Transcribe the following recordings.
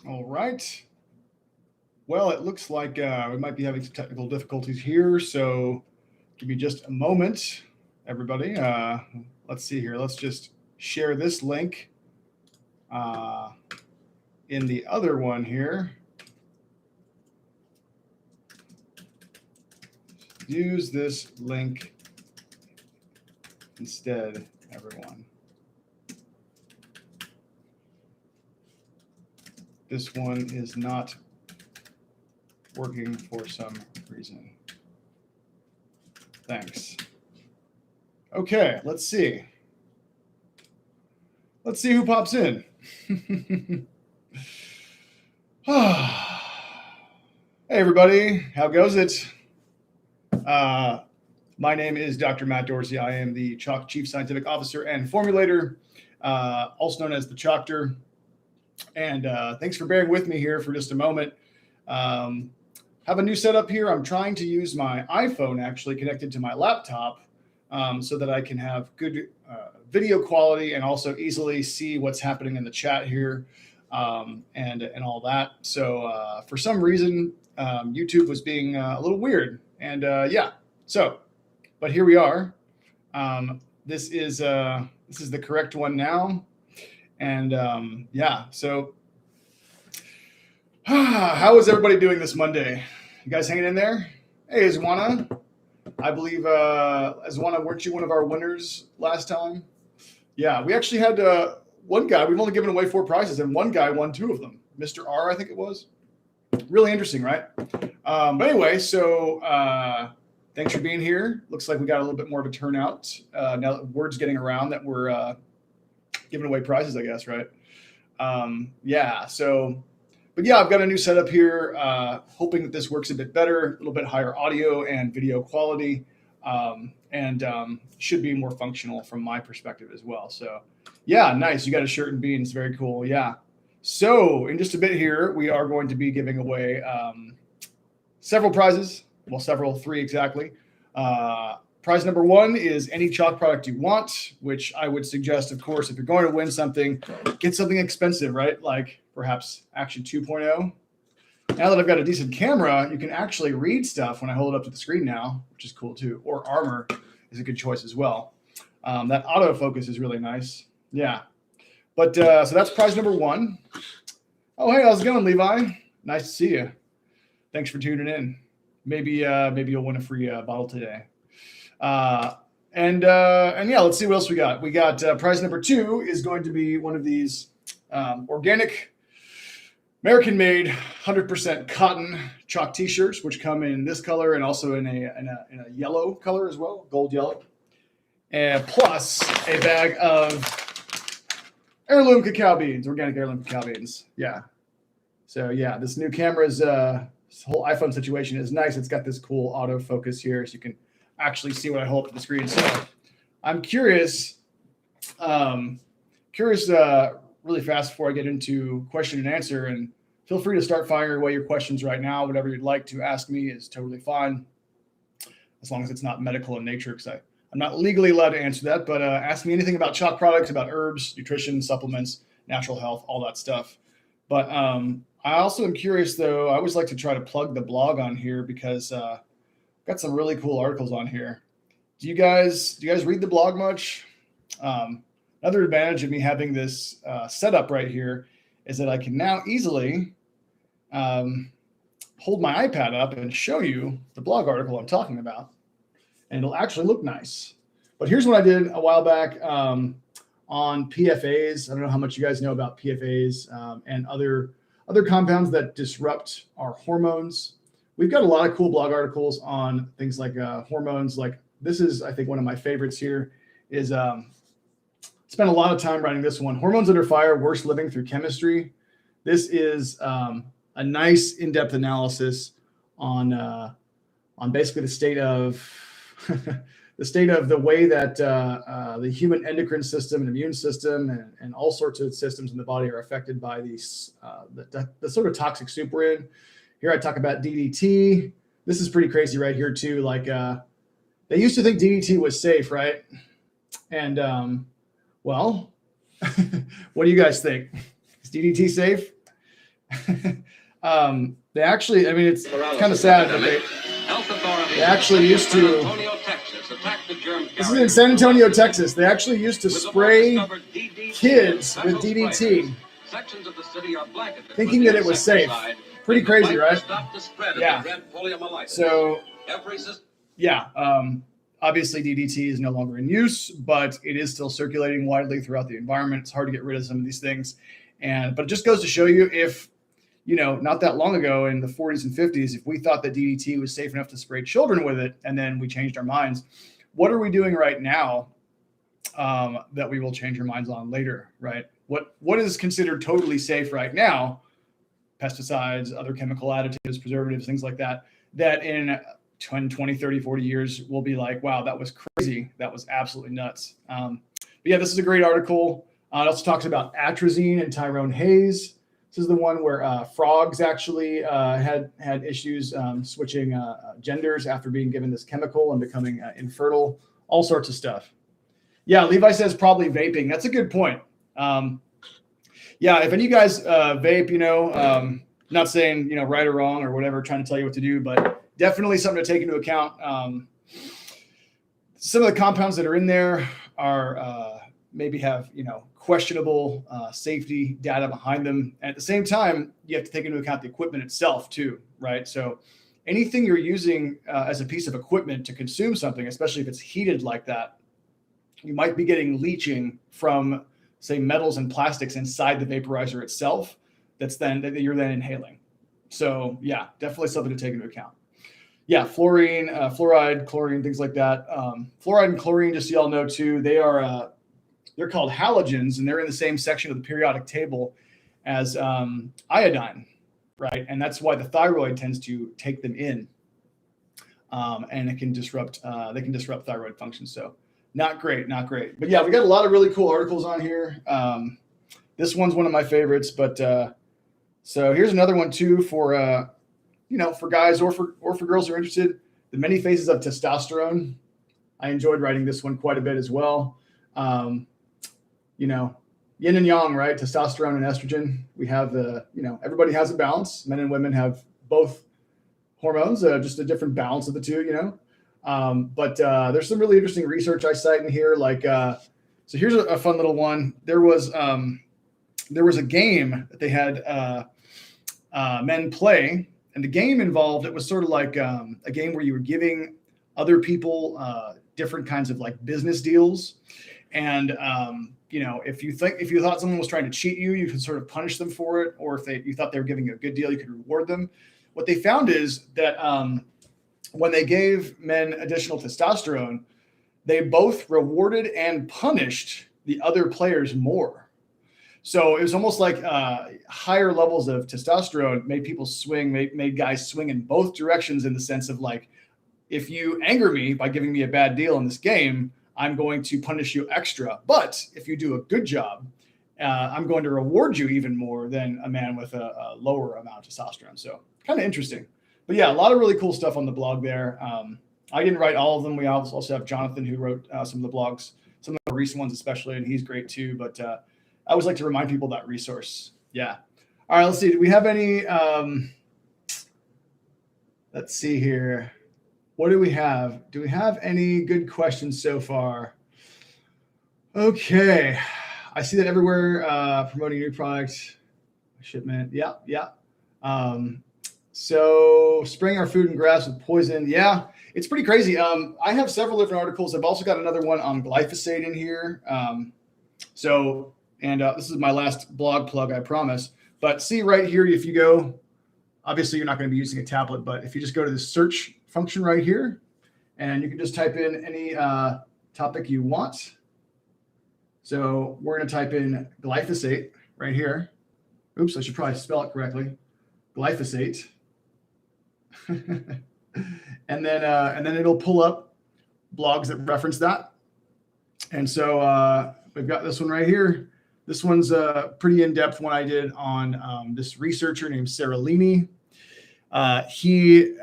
All right. Well, it looks like we might be having some technical difficulties here, so give me just a moment, everybody. Let's see here. Let's just share this link uh, in the other one here. Use this link instead, everyone. This one is not working for some reason. Thanks. Okay, let's see. Let's see who pops in. Hey, everybody. How goes it? My name is Dr. Matt Dorsey. I am the CHOQ Chief Scientific Officer and Formulator, also known as the CHOQTOR. And thanks for bearing with me here for just a moment. Have a new setup here. I'm trying to use my iPhone actually connected to my laptop so that I can have good video quality and also easily see what's happening in the chat here and all that. So for some reason, YouTube was being a little weird. And but here we are. This is the correct one now. And so how is everybody doing this Monday? You guys hanging in there? Hey, Azwana. I believe Azwana, weren't you one of our winners last time? Yeah, we actually had one guy. We've only given away 4 prizes, and one guy won 2 of them. Mr. R, I think it was. Really interesting, right? But anyway, so thanks for being here. Looks like we got a little bit more of a turnout now that word's getting around that we're giving away prizes, I guess, right? But I've got a new setup here, hoping that this works a bit better, a little bit higher audio and video quality, and should be more functional from my perspective as well. So, yeah, nice. You got a shirt and beans. Very cool. Yeah. So in just a bit here, we are going to be giving away several prizes. Well, 3 exactly. Prize number 1 is any chalk product you want, which I would suggest, of course, if you're going to win something, get something expensive, right? Like perhaps Action 2.0. Now that I've got a decent camera, you can actually read stuff when I hold it up to the screen now, which is cool too. Or Armor is a good choice as well. That autofocus is really nice. Yeah. But so that's prize number 1. Oh, hey, how's it going, Levi? Nice to see you. Thanks for tuning in. Maybe you'll win a free bottle today. Let's see what else we got. We got prize number 2 is going to be one of these organic, American-made, 100% cotton CHOQ T-shirts, which come in this color and also in a yellow color as well, gold yellow, and plus a bag of heirloom cacao beans, organic heirloom cacao beans. Yeah. So yeah, this new camera's this whole iPhone situation is nice. It's got this cool autofocus here, so you can actually see what I hold up to the screen. So I'm curious, really fast before I get into question and answer, and feel free to start firing away your questions right now. Whatever you'd like to ask me is totally fine, as long as it's not medical in nature, because I'm not legally allowed to answer that, but ask me anything about chalk products, about herbs, nutrition, supplements, natural health, all that stuff. But I also am curious, though. I always like to try to plug the blog on here because got some really cool articles on here. Do you guys read the blog much? Another advantage of me having this setup right here is that I can now easily hold my iPad up and show you the blog article I'm talking about, and it'll actually look nice. But here's what I did a while back on PFAs. I don't know how much you guys know about PFAs and other compounds that disrupt our hormones. We've got a lot of cool blog articles on things like hormones. Like this is, I think, one of my favorites here is spent a lot of time writing this one, Hormones Under Fire, Worst Living Through Chemistry. This is a nice in-depth analysis on basically the state of the way that the human endocrine system and immune system and all sorts of systems in the body are affected by these the sort of toxic soup we're in. Here I talk about DDT. This is pretty crazy right here too. Like they used to think DDT was safe, right? And well, what do you guys think? Is DDT safe? They actually, I mean, it's kind of sad that they actually used to. This is in San Antonio, Texas. They actually used to spray kids with DDT, thinking that it was safe. Pretty crazy, right? Yeah. So, yeah. Obviously, DDT is no longer in use, but it is still circulating widely throughout the environment. It's hard to get rid of some of these things, but it just goes to show you, if not that long ago in the 40s and 50s, if we thought that DDT was safe enough to spray children with it, and then we changed our minds, what are we doing right now that we will change our minds on later, right? What is considered totally safe right now? Pesticides, other chemical additives, preservatives, things like that, that in 10, 20, 30, 40 years will be like, wow, that was crazy. That was absolutely nuts. But yeah, this is a great article. It also talks about atrazine and Tyrone Hayes. This is the one where frogs actually had issues switching genders after being given this chemical and becoming infertile, all sorts of stuff. Yeah, Levi says probably vaping. That's a good point. Yeah, if any of you guys vape, not saying, right or wrong or whatever, trying to tell you what to do, but definitely something to take into account. Some of the compounds that are in there are maybe have, questionable safety data behind them. And at the same time, you have to take into account the equipment itself too, right? So anything you're using as a piece of equipment to consume something, especially if it's heated like that, you might be getting leaching from, say, metals and plastics inside the vaporizer itself that you're then inhaling. So yeah, definitely something to take into account. Yeah, fluorine, fluoride, chlorine, things like that. Fluoride and chlorine, just so y'all know too, they're called halogens, and they're in the same section of the periodic table as iodine, right? And that's why the thyroid tends to take them in, and it can disrupt. They can disrupt thyroid function. So not great. But yeah, we got a lot of really cool articles on here. This one's one of my favorites. But so here's another one too for for guys or for girls who are interested. The many phases of testosterone. I enjoyed writing this one quite a bit as well. Yin and yang, right? Testosterone and estrogen. We have everybody has a balance. Men and women have both hormones, just a different balance of the two, But there's some really interesting research I cite in here. Like, so here's a fun little one. There was a game that they had men play, and the game involved, it was sort of like a game where you were giving other people different kinds of like business deals. And, if you thought someone was trying to cheat you, you could sort of punish them for it. Or if you thought they were giving you a good deal, you could reward them. What they found is that when they gave men additional testosterone, they both rewarded and punished the other players more. So it was almost like higher levels of testosterone made people swing, made guys swing in both directions, in the sense of like, if you anger me by giving me a bad deal in this game, I'm going to punish you extra. But if you do a good job, I'm going to reward you even more than a man with a lower amount of testosterone. So kind of interesting. But yeah, a lot of really cool stuff on the blog there. I didn't write all of them. We also have Jonathan, who wrote some of the blogs, some of the recent ones especially, and he's great too. But I always like to remind people that resource. Yeah. All right, let's see. Do we have any let's see here. What do we have? Do we have any good questions so far? Okay. I see that everywhere, promoting new product shipment. Yeah. So spraying our food and grass with poison. Yeah, it's pretty crazy. I have several different articles. I've also got another one on glyphosate in here. This is my last blog plug, I promise. But see right here, if you go, obviously you're not going to be using a tablet, but if you just go to the search function right here, and you can just type in any topic you want. So we're going to type in glyphosate right here. Oops, I should probably spell it correctly. Glyphosate. and then it'll pull up blogs that reference that. And so we've got this one right here. This one's a pretty in-depth one I did on this researcher named Sarah Leaney. He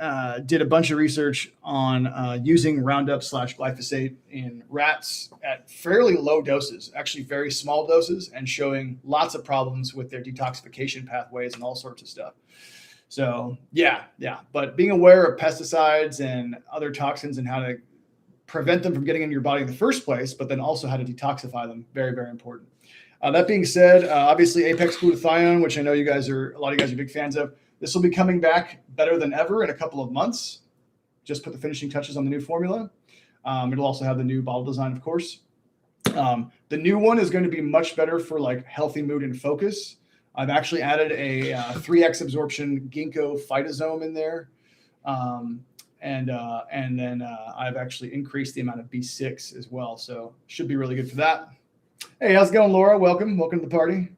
did a bunch of research on using Roundup/glyphosate in rats at fairly low doses, actually very small doses, and showing lots of problems with their detoxification pathways and all sorts of stuff. So yeah. But being aware of pesticides and other toxins and how to prevent them from getting into your body in the first place, but then also how to detoxify them, very, very important. That being said, obviously Apex glutathione, which I know a lot of you guys are big fans of. This will be coming back better than ever in a couple of months. Just put the finishing touches on the new formula. It'll also have the new bottle design, of course. The new one is going to be much better for like healthy mood and focus. I've actually added a 3x absorption ginkgo phytosome in there. And then I've actually increased the amount of B6 as well. So should be really good for that. Hey, how's it going, Laura? Welcome to the party.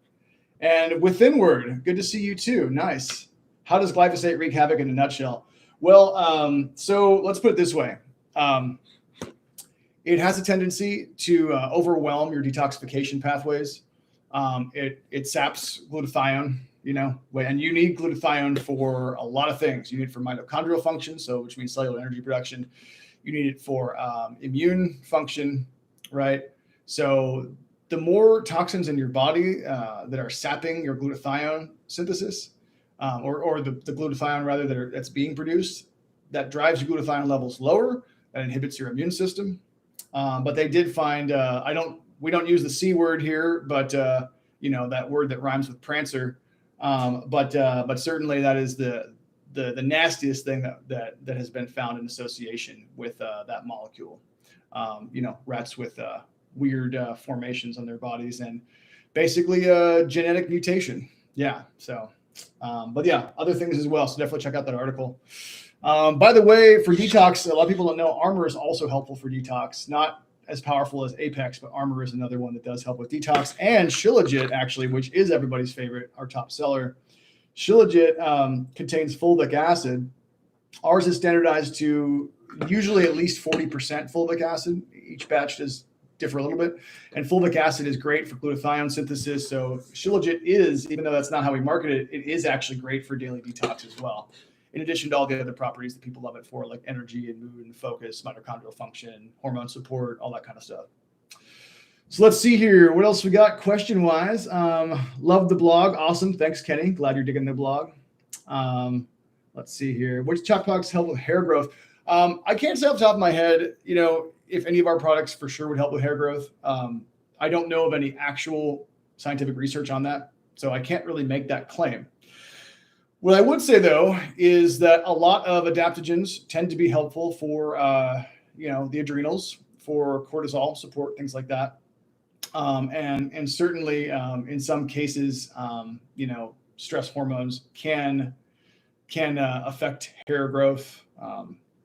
And Withinward, good to see you too. Nice. How does glyphosate wreak havoc in a nutshell? Well, so let's put it this way. It has a tendency to overwhelm your detoxification pathways. It saps glutathione, and you need glutathione for a lot of things. You need it for mitochondrial function, which means cellular energy production. You need it for immune function, right? So the more toxins in your body that are sapping your glutathione synthesis, or the glutathione rather that's being produced, that drives your glutathione levels lower, that inhibits your immune system. But they did find, we don't use the C word here, but that word that rhymes with Prancer. But certainly that is the nastiest thing that has been found in association with that molecule. Rats with weird formations on their bodies and basically a genetic mutation. Yeah. So, but yeah, other things as well. So definitely check out that article. By the way, for detox, a lot of people don't know Armor is also helpful for detox. Not as powerful as Apex, but Armor is another one that does help with detox. And Shilajit, actually, which is everybody's favorite, our top seller. Shilajit contains fulvic acid. Ours is standardized to usually at least 40% fulvic acid. Each batch does differ a little bit. And fulvic acid is great for glutathione synthesis. So Shilajit is, even though that's not how we market it, it is actually great for daily detox as well. In addition to all the other properties that people love it for, like energy and mood and focus, mitochondrial function, hormone support, all that kind of stuff. So let's see here. What else we got question-wise? Love the blog. Awesome. Thanks, Kenny. Glad you're digging the blog. Let's see here. Which CHOQ products help with hair growth? I can't say off the top of my head, if any of our products for sure would help with hair growth. I don't know of any actual scientific research on that, so I can't really make that claim. What I would say, though, is that a lot of adaptogens tend to be helpful for, the adrenals, for cortisol support, things like that. And certainly in some cases, stress hormones can affect hair growth.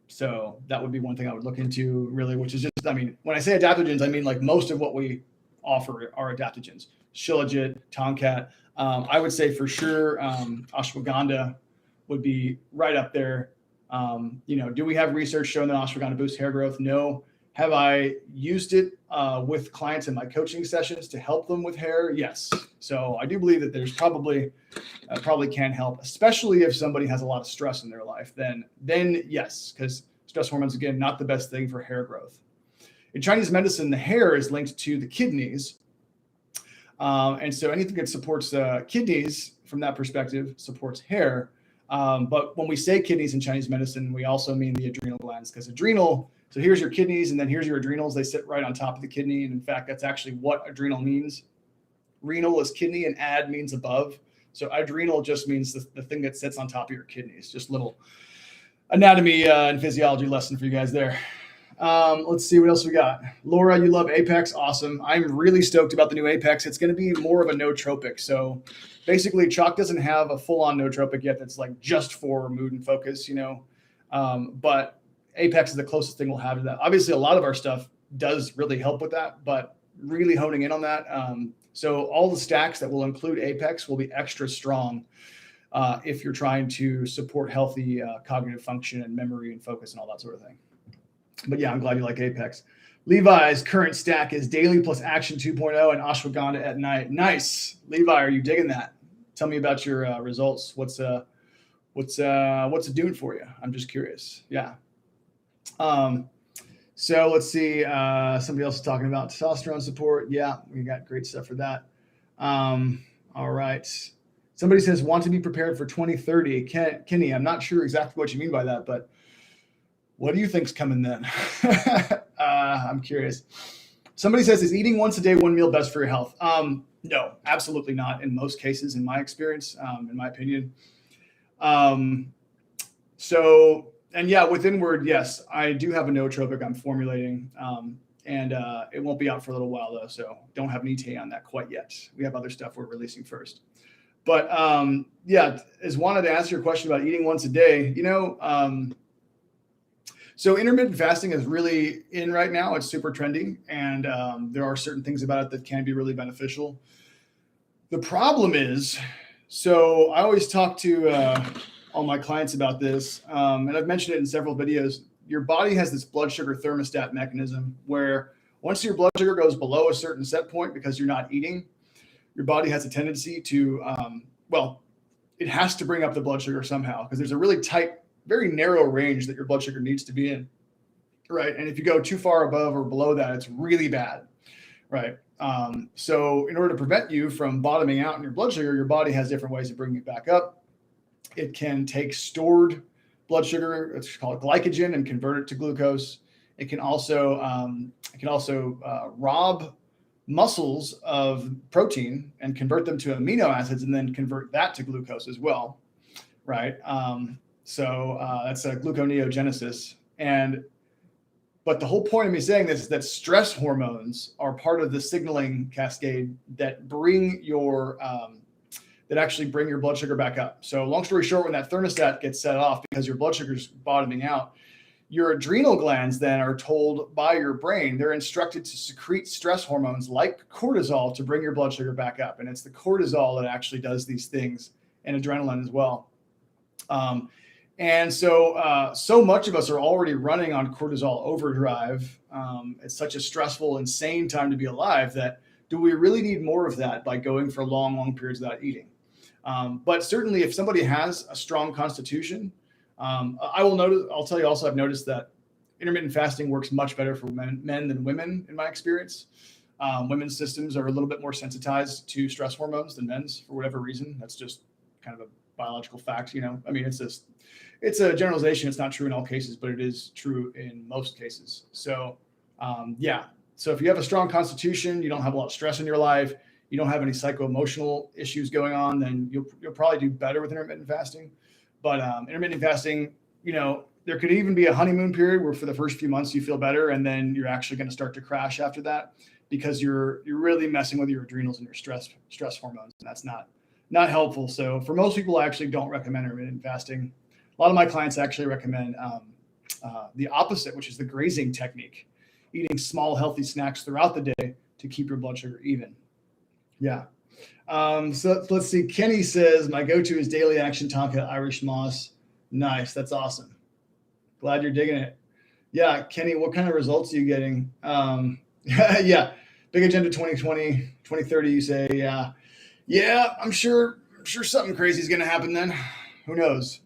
So that would be one thing I would look into, really, which is just, when I say adaptogens, I mean like most of what we offer are adaptogens. Shilajit, Tomcat. I would say for sure ashwagandha would be right up there. Do we have research showing that ashwagandha boosts hair growth? No. Have I used it with clients in my coaching sessions to help them with hair? Yes. So I do believe that there's probably can help, especially if somebody has a lot of stress in their life. Then yes, because stress hormones, again, not the best thing for hair growth. In Chinese medicine, the hair is linked to the kidneys. And so anything that supports kidneys from that perspective supports hair. But when we say kidneys in Chinese medicine, we also mean the adrenal glands, because so here's your kidneys and then here's your adrenals. They sit right on top of the kidney. And in fact, that's actually what adrenal means. Renal is kidney and ad means above. So adrenal just means the thing that sits on top of your kidneys. Just a little anatomy and physiology lesson for you guys there. Let's see what else we got. Laura, you love Apex. Awesome. I'm really stoked about the new Apex. It's going to be more of a nootropic. So basically CHOQ doesn't have a full-on nootropic yet that's like just for mood and focus, but Apex is the closest thing we'll have to that. Obviously, a lot of our stuff does really help with that, but really honing in on that. So all the stacks that will include Apex will be extra strong if you're trying to support healthy cognitive function and memory and focus and all that sort of thing. But yeah, I'm glad you like Apex. Levi's current stack is daily plus action 2.0 and ashwagandha at night. Nice. Levi, are you digging that? Tell me about your results. What's what's it doing for you? I'm just curious. Yeah. So let's see. Somebody else is talking about testosterone support. Yeah, we got great stuff for that. All right. Somebody says, want to be prepared for 2030. Kenny, I'm not sure exactly what you mean by that, but what do you think's coming then? I'm curious. Somebody says, is eating once a day, one meal best for your health? No, absolutely not. In most cases, in my experience, in my opinion. And yeah, with Inward, yes, I do have a nootropic I'm formulating, and it won't be out for a little while though, so don't have an ETA on that quite yet. We have other stuff we're releasing first. But yeah, as wanted to answer your question about eating once a day, so intermittent fasting is really in right now. It's super trendy, and there are certain things about it that can be really beneficial. The problem is, so I always talk to all my clients about this, and I've mentioned it in several videos. Your body has this blood sugar thermostat mechanism where once your blood sugar goes below a certain set point because you're not eating, your body has a tendency to, it has to bring up the blood sugar somehow because there's a really tight, very narrow range that your blood sugar needs to be in, right? And if you go too far above or below that, it's really bad, right? So in order to prevent you from bottoming out in your blood sugar, your body has different ways of bringing it back up. It can take stored blood sugar, it's called glycogen, and convert it to glucose. It can also rob muscles of protein and convert them to amino acids, and then convert that to glucose as well, right? So that's a gluconeogenesis. But the whole point of me saying this is that stress hormones are part of the signaling cascade that actually bring your blood sugar back up. So long story short, when that thermostat gets set off because your blood sugar is bottoming out, your adrenal glands then are told by your brain, they're instructed to secrete stress hormones like cortisol to bring your blood sugar back up. And it's the cortisol that actually does these things, and adrenaline as well. And so much of us are already running on cortisol overdrive. It's such a stressful, insane time to be alive that do we really need more of that by going for long, long periods without eating? But certainly if somebody has a strong constitution, I'll tell you also, I've noticed that intermittent fasting works much better for men than women in my experience. Women's systems are a little bit more sensitized to stress hormones than men's for whatever reason. That's just kind of a biological fact, I mean, it's a generalization. It's not true in all cases, but it is true in most cases. So, yeah. So if you have a strong constitution, you don't have a lot of stress in your life, you don't have any psycho-emotional issues going on, then you'll probably do better with intermittent fasting. But intermittent fasting, there could even be a honeymoon period where for the first few months you feel better, and then you're actually going to start to crash after that because you're really messing with your adrenals and your stress hormones, and that's not helpful. So for most people, I actually don't recommend intermittent fasting. A lot of my clients actually recommend the opposite, which is the grazing technique, eating small, healthy snacks throughout the day to keep your blood sugar even. Yeah. So let's see. Kenny says, my go-to is Daily Action Tonka Irish Moss. Nice. That's awesome. Glad you're digging it. Yeah. Kenny, what kind of results are you getting? Yeah. Big Agenda 2020, 2030, you say, yeah. Yeah, I'm sure something crazy is going to happen then. Who knows?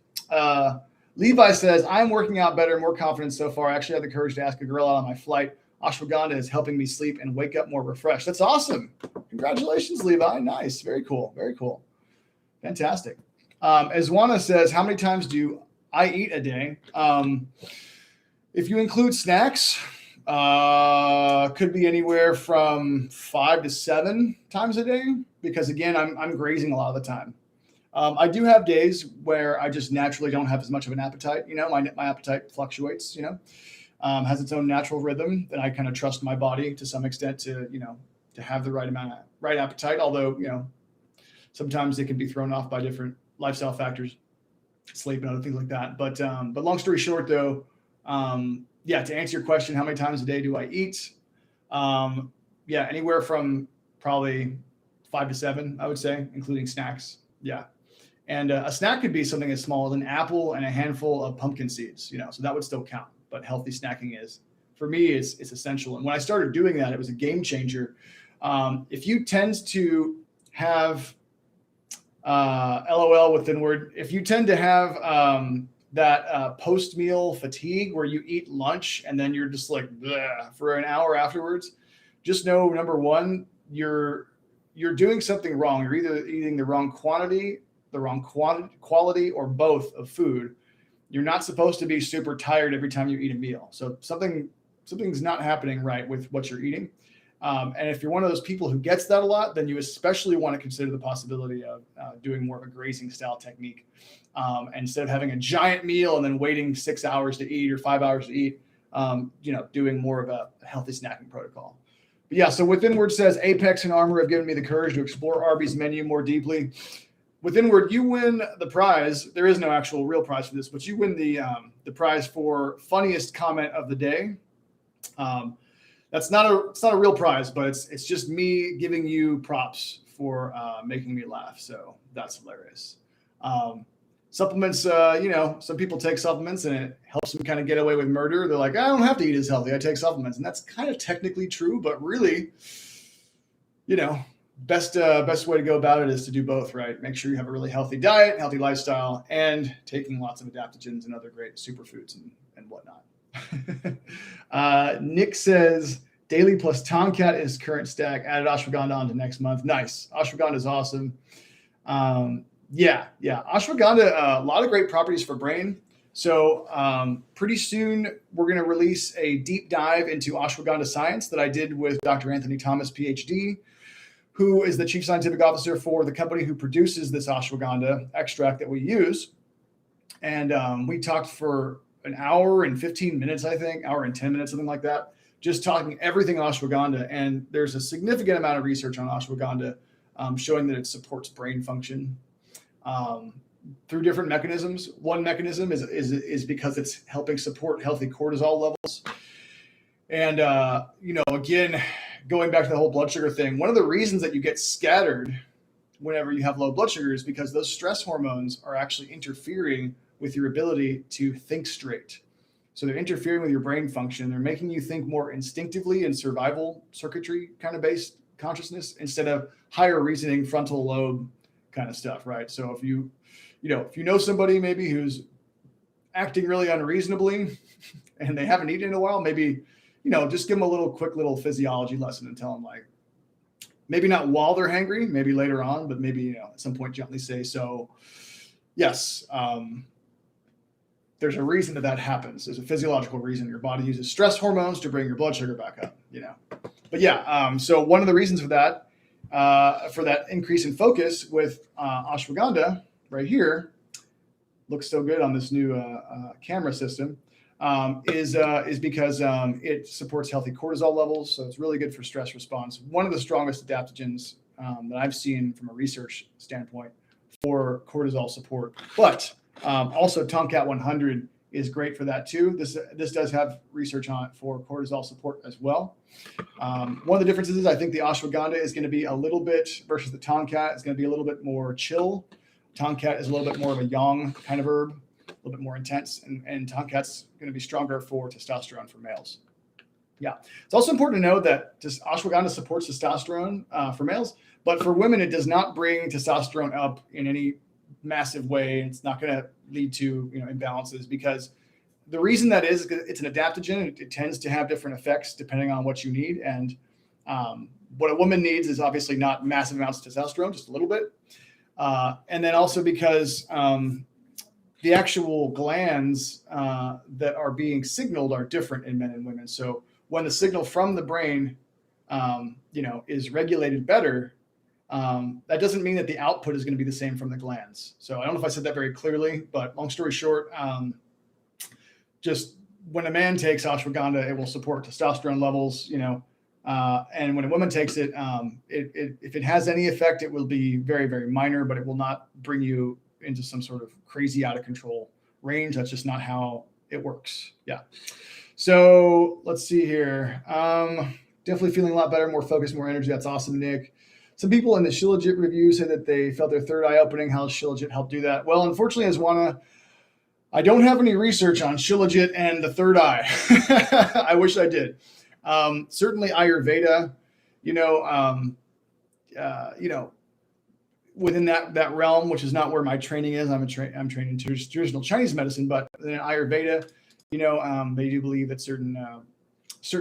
Levi says, I'm working out better, more confident so far. I actually had the courage to ask a girl out on my flight. Ashwagandha is helping me sleep and wake up more refreshed. That's awesome. Congratulations, Levi. Nice. Very cool. Very cool. Fantastic. Azwana says, how many times do I eat a day? If you include snacks, could be anywhere from 5 to 7 times a day, because again, I'm grazing a lot of the time. I do have days where I just naturally don't have as much of an appetite. My appetite fluctuates, has its own natural rhythm that I kind of trust my body to some extent to have the right appetite. Although, sometimes it can be thrown off by different lifestyle factors, sleep and other things like that. But long story short though, to answer your question, how many times a day do I eat? Anywhere from probably 5 to 7, I would say, including snacks. Yeah. And a snack could be something as small as an apple and a handful of pumpkin seeds, so that would still count, but healthy snacking is, for me, it's essential. And when I started doing that, it was a game changer. If you tend to have LOL with inward. If you tend to have that post-meal fatigue where you eat lunch and then you're just like bleh, for an hour afterwards, just know, number one, you're doing something wrong. You're either eating the wrong quantity, the wrong quality, or both of food. You're not supposed to be super tired every time you eat a meal. So something's not happening right with what you're eating. And if you're one of those people who gets that a lot, then you especially want to consider the possibility of doing more of a grazing style technique. Instead of having a giant meal and then waiting 6 hours to eat or 5 hours to eat, doing more of a healthy snacking protocol. But yeah, so With Inward says, Apex and Armor have given me the courage to explore Arby's menu more deeply. With Inward, you win the prize. There is no actual real prize for this, but you win the prize for funniest comment of the day. It's not a real prize, but it's just me giving you props for making me laugh. So that's hilarious. Supplements, some people take supplements and it helps them kind of get away with murder. They're like, I don't have to eat as healthy. I take supplements. And that's kind of technically true, but really, best way to go about it is to do both, right? Make sure you have a really healthy diet, healthy lifestyle, and taking lots of adaptogens and other great superfoods and whatnot. Nick says, daily plus Tomcat is current stack. Added ashwagandha onto next month. Nice. Ashwagandha is awesome. Yeah. Ashwagandha, a lot of great properties for brain. So pretty soon we're going to release a deep dive into ashwagandha science that I did with Dr. Anthony Thomas, PhD, who is the chief scientific officer for the company who produces this ashwagandha extract that we use. And we talked for an hour and 15 minutes, I think, hour and 10 minutes, something like that, just talking everything ashwagandha. And there's a significant amount of research on ashwagandha showing that it supports brain function through different mechanisms. One mechanism is because it's helping support healthy cortisol levels. And, again, going back to the whole blood sugar thing, one of the reasons that you get scattered whenever you have low blood sugar is because those stress hormones are actually interfering with your ability to think straight. So they're interfering with your brain function. They're making you think more instinctively in survival circuitry kind of based consciousness instead of higher reasoning, frontal lobe kind of stuff, right? So if you know somebody maybe who's acting really unreasonably and they haven't eaten in a while, maybe, just give them a quick little physiology lesson and tell them, like, maybe not while they're hangry, maybe later on, but maybe, at some point gently say, so yes, there's a reason that happens. There's a physiological reason. Your body uses stress hormones to bring your blood sugar back up, But yeah, so one of the reasons for that increase in focus with ashwagandha right here, looks so good on this new camera system, is because it supports healthy cortisol levels. So it's really good for stress response. One of the strongest adaptogens that I've seen from a research standpoint for cortisol support. But also Tomcat 100 is great for that too. This does have research on it for cortisol support as well. One of the differences is I think the ashwagandha is going to be a little bit, versus the Tomcat, is going to be a little bit more chill. Tomcat is a little bit more of a yang kind of herb, a little bit more intense, and Tomcat's going to be stronger for testosterone for males. Yeah. It's also important to know that ashwagandha supports testosterone for males, but for women, it does not bring testosterone up in any massive way. It's not going to lead to imbalances, because the reason that is it's an adaptogen. It tends to have different effects depending on what you need. And what a woman needs is obviously not massive amounts of testosterone, just a little bit. And then also because the actual glands that are being signaled are different in men and women. So when the signal from the brain, is regulated better, that doesn't mean that the output is going to be the same from the glands. So I don't know if I said that very clearly, but long story short, just when a man takes ashwagandha, it will support testosterone levels, and when a woman takes it, if it has any effect, it will be very, very minor, but it will not bring you into some sort of crazy out of control range. That's just not how it works. Yeah. So let's see here. Definitely feeling a lot better, more focused, more energy. That's awesome, Nick. Some people in the Shilajit review say that they felt their third eye opening. How does Shilajit help do that? Well, unfortunately, Aswana, I don't have any research on Shilajit and the third eye. I wish I did. Certainly Ayurveda, within that realm, which is not where my training is. I'm trained in traditional Chinese medicine, but in Ayurveda, they do believe that certain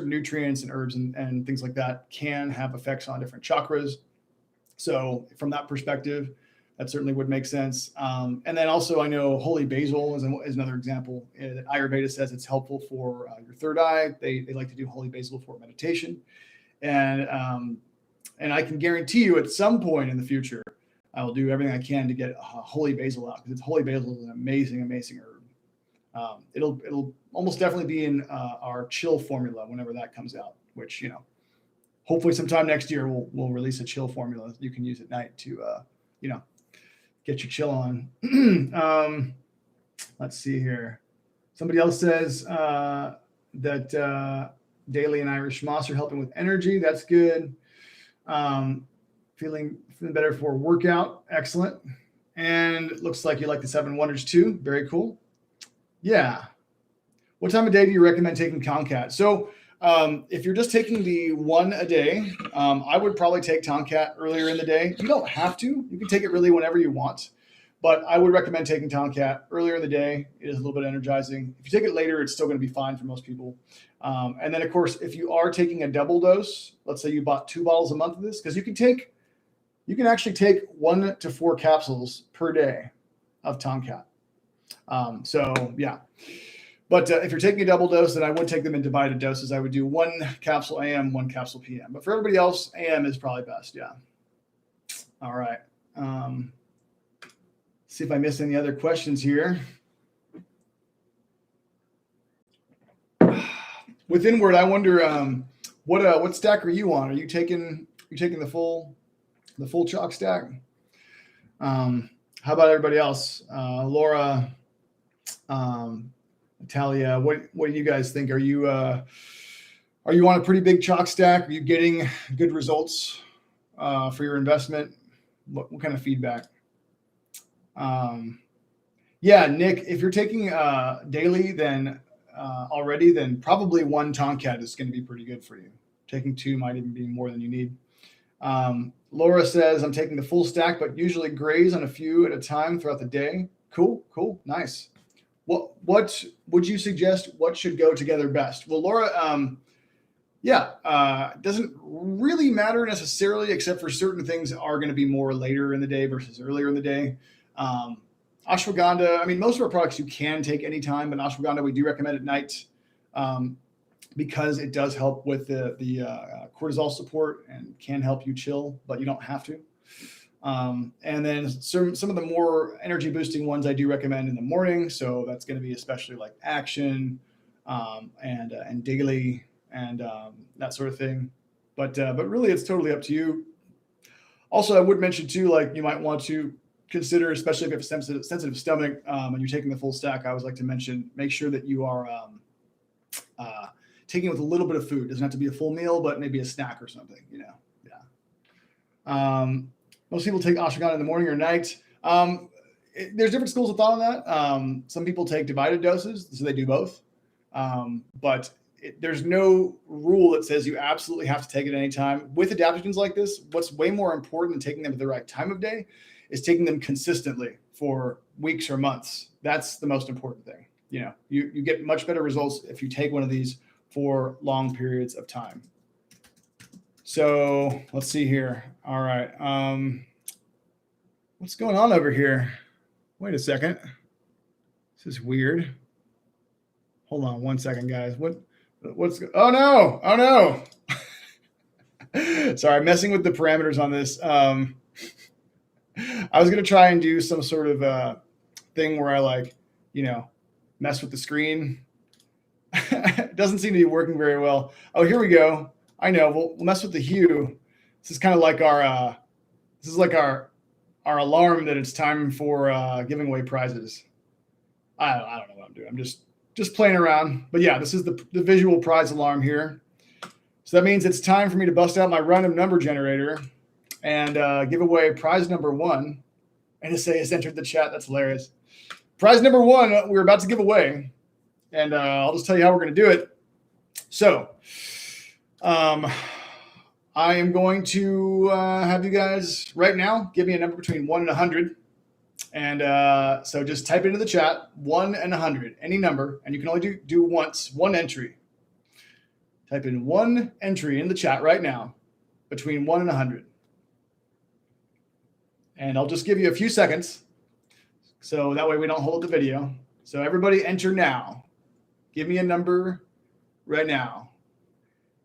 nutrients and herbs and things like that can have effects on different chakras. So from that perspective, that certainly would make sense. And then also I know holy basil is another example. Ayurveda says it's helpful for your third eye. They like to do holy basil for meditation. And I can guarantee you at some point in the future, I will do everything I can to get holy basil out, because holy basil is an amazing, amazing herb. It'll almost definitely be in our chill formula whenever that comes out, which, hopefully sometime next year we'll release a chill formula that you can use at night to, get your chill on. Let's see here. Somebody else says that Daily and Irish Moss are helping with energy. That's good. Feeling better for workout. Excellent. And it looks like you like the 7 Wonders too. Very cool. Yeah. What time of day do you recommend taking Tomcat? So if you're just taking the one a day, I would probably take Tomcat earlier in the day. You don't have to. You can take it really whenever you want. But I would recommend taking Tomcat earlier in the day. It is a little bit energizing. If you take it later, it's still going to be fine for most people. And then, of course, if you are taking a double dose, let's say you bought 2 bottles a month of this, because you can actually take 1 to 4 capsules per day of Tomcat. So, yeah. But if you're taking a double dose, then I would take them in divided doses. I would do 1 capsule AM, 1 capsule PM. But for everybody else, AM is probably best. Yeah. All right. See if I missed any other questions here. With Inward, I wonder what stack are you on? Are you taking the full CHOQ stack? How about everybody else? Laura, Natalia, what do you guys think? Are you on a pretty big CHOQ stack? Are you getting good results for your investment? What kind of feedback? Yeah, Nick, if you're taking daily, then then probably 1 Tomcat is going to be pretty good for you. Taking 2 might even be more than you need. Laura says, I'm taking the full stack, but usually graze on a few at a time throughout the day. Cool, nice. What would you suggest? What should go together best? Well, Laura, doesn't really matter necessarily, except for certain things are going to be more later in the day versus earlier in the day. Ashwagandha, I mean, most of our products you can take anytime, but ashwagandha we do recommend at night because it does help with the cortisol support and can help you chill, but you don't have to. And then some of the more energy boosting ones I do recommend in the morning. So that's going to be especially like Action and Daily and that sort of thing. But really, it's totally up to you. Also, I would mention too, like you might want to consider, especially if you have a sensitive stomach and you're taking the full stack. I always like to mention, make sure that you are taking it with a little bit of food. It doesn't have to be a full meal, but maybe a snack or something. Yeah. Most people take ashwagandha in the morning or night. There's different schools of thought on that. Some people take divided doses, so they do both. But there's no rule that says you absolutely have to take it at any time. With adaptogens like this, what's way more important than taking them at the right time of day is taking them consistently for weeks or months. That's the most important thing. You get much better results if you take one of these for long periods of time. So let's see here. All right. What's going on over here? Wait a second. This is weird. Hold on 1 second, guys. Oh no. Sorry, I'm messing with the parameters on this. I was going to try and do some sort of thing where I mess with the screen. It doesn't seem to be working very well. Oh, here we go. I know. We'll mess with the hue. This is kind of like our alarm that it's time for giving away prizes. I don't know what I'm doing. I'm just playing around. But yeah, this is the visual prize alarm here. So that means it's time for me to bust out my random number generator and give away prize number 1. And to say it's entered the chat. That's hilarious. Prize number 1 we're about to give away. And I'll just tell you how we're going to do it. So I am going to have you guys right now give me a number between 1 and 100. And so just type into the chat 1 and 100, any number, and you can only do once, one entry. Type in one entry in the chat right now between 1 and 100. And I'll just give you a few seconds so that way we don't hold the video. So everybody enter now. Give me a number right now.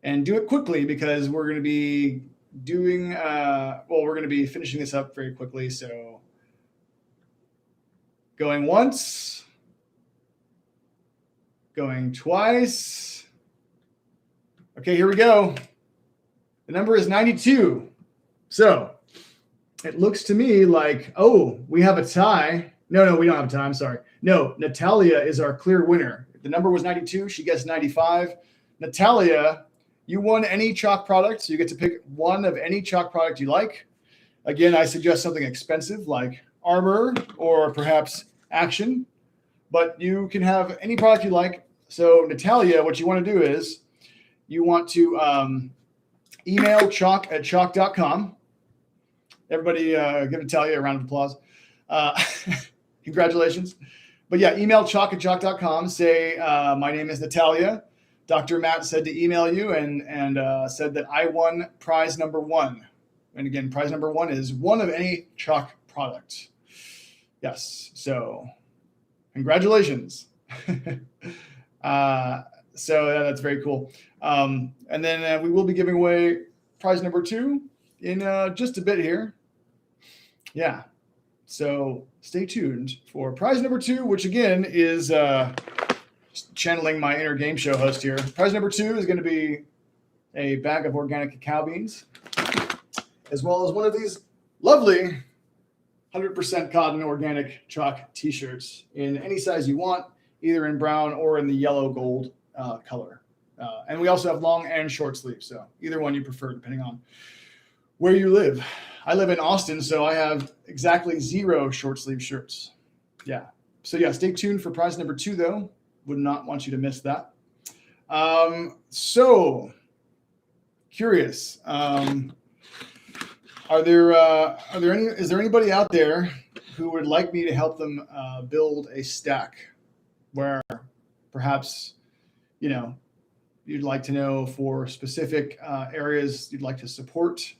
And do it quickly because we're going to be doing, we're going to be finishing this up very quickly. So going once, going twice. Okay, here we go. The number is 92. So it looks to me like, oh, we have a tie. No, we don't have a tie. I'm sorry. No, Natalia is our clear winner. If the number was 92, she gets 95. Natalia, you won any CHOQ product, so you get to pick one of any CHOQ product you like. Again, I suggest something expensive like Armor or perhaps Action, but you can have any product you like. So Natalia, what you want to do is you want to email CHOQ@CHOQ.com. Everybody give Natalia a round of applause. Congratulations. But yeah, email CHOQ@CHOQ.com. Say, my name is Natalia. Dr. Matt said to email you and said that I won prize number 1. And again, prize number 1 is one of any CHOQ product. Yes. So congratulations. So that's very cool. And then we will be giving away prize number 2 in just a bit here. Yeah. So stay tuned for prize number 2, which again is channeling my inner game show host here. Prize number 2 is going to be a bag of organic cacao beans, as well as one of these lovely 100% cotton organic CHOQ t-shirts in any size you want, either in brown or in the yellow gold color. And we also have long and short sleeves, so either one you prefer, depending on where you live. I live in Austin, so I have exactly 0 short sleeve shirts. Yeah. So yeah, stay tuned for prize number 2, though. Would not want you to miss that. So curious. Is there anybody out there who would like me to help them build a stack where perhaps, you'd like to know for specific areas you'd like to support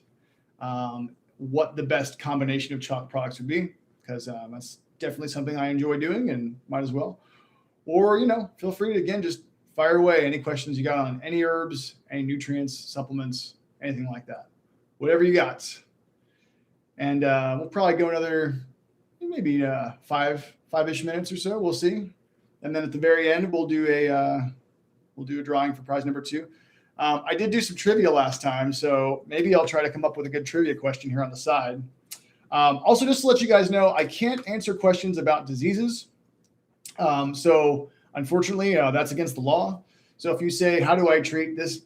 what the best combination of CHOQ products would be, because that's definitely something I enjoy doing and might as well. Or, feel free to, again, just fire away any questions you got on any herbs, any nutrients, supplements, anything like that. Whatever you got. And we'll probably go another maybe 5-ish minutes or so. We'll see. And then at the very end, we'll do a drawing for prize number 2. I did do some trivia last time, so maybe I'll try to come up with a good trivia question here on the side. Also, just to let you guys know, I can't answer questions about diseases. So unfortunately, that's against the law. So if you say, how do I treat this,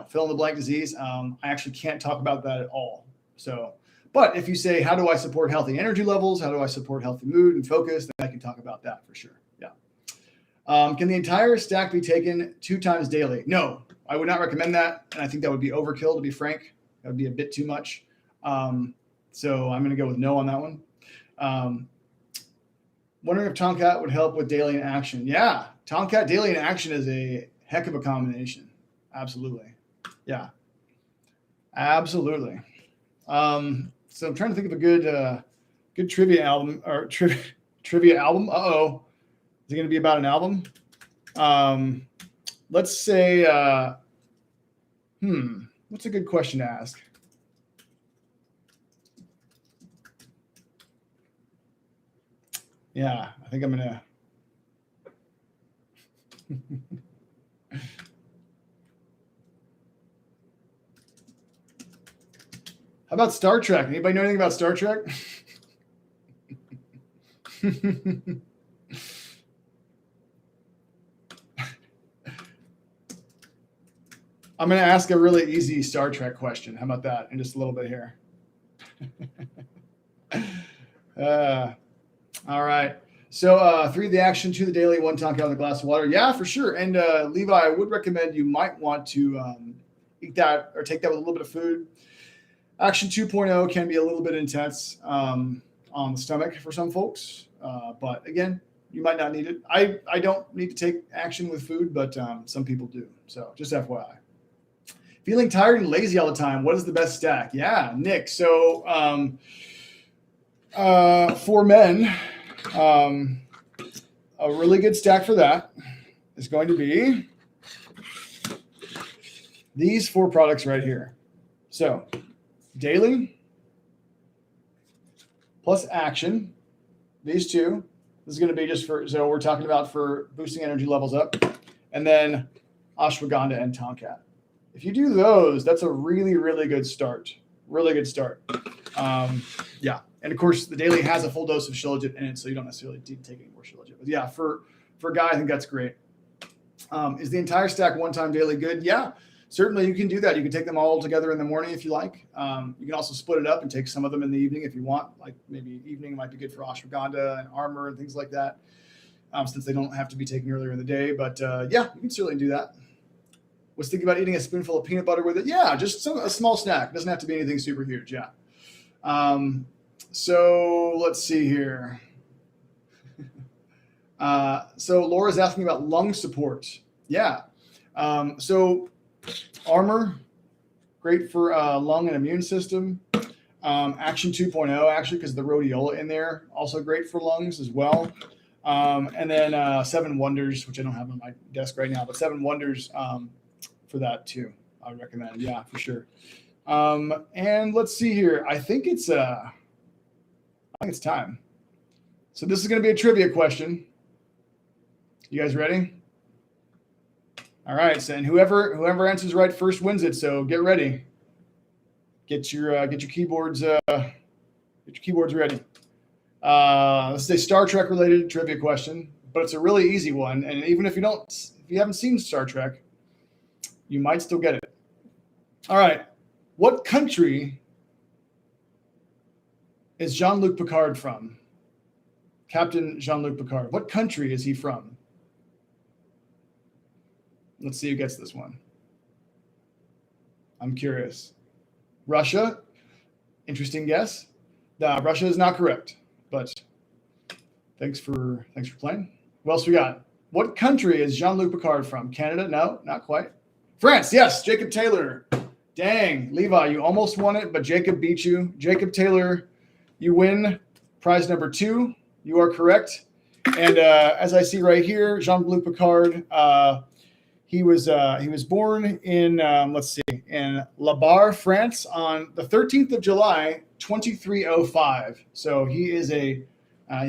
fill in the blank disease, I actually can't talk about that at all. So, but if you say, how do I support healthy energy levels? How do I support healthy mood and focus? Then I can talk about that for sure. Yeah. Can the entire stack be taken 2 times daily? No, I would not recommend that. And I think that would be overkill, to be frank. That would be a bit too much. So I'm going to go with no on that one. Wondering if Tomcat would help with daily in action. Yeah, Tomcat daily in action is a heck of a combination. Absolutely. Yeah, absolutely. So I'm trying to think of a good trivia album or trivia album. Uh-oh. Is it going to be about an album? Let's say, what's a good question to ask? Yeah, I think I'm going to. How about Star Trek? Anybody know anything about Star Trek? I'm going to ask a really easy Star Trek question. How about that? In just a little bit here. All right. So 3 the action, 2 the daily, 1 Tomcat on the glass of water. Yeah, for sure. And Levi, I would recommend you might want to eat that or take that with a little bit of food. Action 2.0 can be a little bit intense on the stomach for some folks, but again, you might not need it. I don't need to take action with food, but some people do. So just FYI. Feeling tired and lazy all the time. What is the best stack? Yeah, Nick. So for men, a really good stack for that is going to be these 4 products right here. So daily plus action, these 2. This is going to be just for, so we're talking about for boosting energy levels up, and then ashwagandha and tomcat. If you do those, that's a really, really good start. Really good start. Yeah. And of course, the daily has a full dose of Shilajit in it, so you don't necessarily need to take any more Shilajit. But yeah, for a guy, I think that's great. Is the entire stack one-time daily good? Yeah, certainly you can do that. You can take them all together in the morning if you like. You can also split it up and take some of them in the evening if you want. Like maybe evening might be good for ashwagandha and armor and things like that, since they don't have to be taken earlier in the day. But yeah, you can certainly do that. Was thinking about eating a spoonful of peanut butter with it. Yeah, just a small snack. It doesn't have to be anything super huge. Yeah. So let's see here. So Laura's asking about lung support. Yeah. So armor, great for lung and immune system. Action 2.0, actually, because the rhodiola in there, also great for lungs as well. And then 7 Wonders, which I don't have on my desk right now, but 7 Wonders for that too. I would recommend. Yeah, for sure. And let's see here. I think it's time. So this is going to be a trivia question. You guys ready? All right. So, and whoever answers right first wins it. So get ready. Get your keyboards. Get your keyboards ready. This is a Star Trek related trivia question, but it's a really easy one. And even if you haven't seen Star Trek, you might still get it. All right. What country is Jean-Luc Picard from? Captain Jean-Luc Picard. What country is he from? Let's see who gets this one. I'm curious. Russia? Interesting guess. Russia is not correct, but thanks for playing. What else we got? What country is Jean-Luc Picard from? Canada? No, not quite. France, yes, Jacob Taylor. Dang, Levi, you almost won it, but Jacob beat you. Jacob Taylor, you win prize number 2. You are correct. And as I see right here, Jean-Luc Picard, he was born in in La Barre, France, on the 13th of July, 2305. So he is he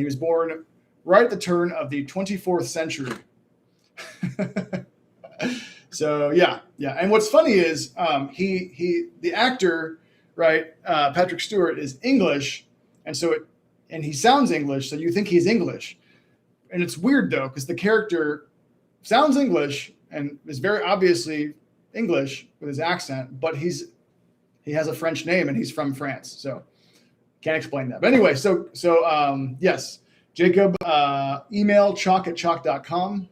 was born right at the turn of the 24th century. So yeah. And what's funny is the actor, right, Patrick Stewart, is English, and he sounds English, so you think he's English. And it's weird though, because the character sounds English and is very obviously English with his accent, but he has a French name and he's from France, so can't explain that. But anyway, so yes, Jacob, email CHOQ@CHOQ.com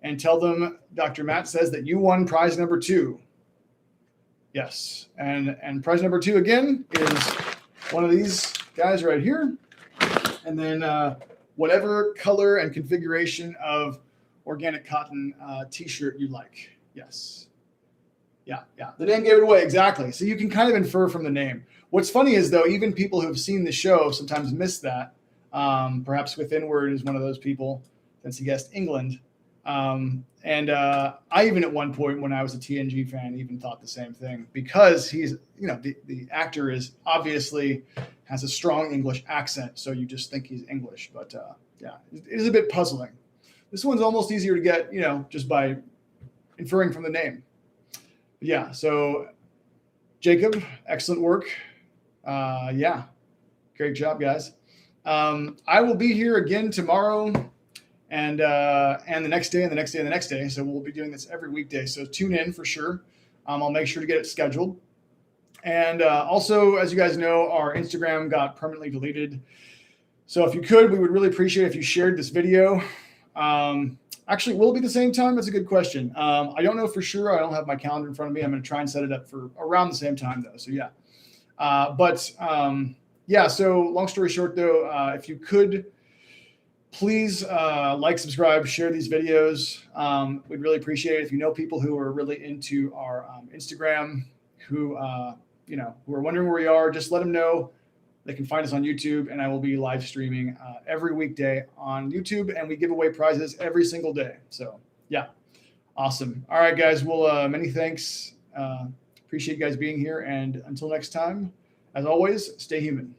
and tell them Dr. Matt says that you won prize number 2. Yes, and prize number 2 again is one of these guys right here, and then whatever color and configuration of organic cotton t-shirt you like. Yes. Yeah. The name gave it away. Exactly. So you can kind of infer from the name. What's funny is, though, even people who have seen the show sometimes miss that. Perhaps Withinward is one of those people, since he guessed England. And I even at one point when I was a TNG fan even thought the same thing, because he's, the actor is obviously has a strong English accent. So you just think he's English. But yeah, it is a bit puzzling. This one's almost easier to get, just by inferring from the name. But yeah, so Jacob, excellent work. Yeah, great job, guys. I will be here again tomorrow and the next day and the next day and the next day. So we'll be doing this every weekday. So tune in for sure. I'll make sure to get it scheduled. And also, as you guys know, our Instagram got permanently deleted. So if you could, we would really appreciate it if you shared this video. Actually, will it be the same time? That's a good question. I don't know for sure. I don't have my calendar in front of me. I'm going to try and set it up for around the same time, though. So yeah. Yeah. So long story short, though, if you could please like, subscribe, share these videos. We'd really appreciate it. If you know people who are really into our Instagram, who who are wondering where we are, just let them know. They can find us on YouTube, and I will be live streaming every weekday on YouTube, and we give away prizes every single day. So yeah, awesome. All right, guys. Well, many thanks. Appreciate you guys being here, and until next time, as always, stay human.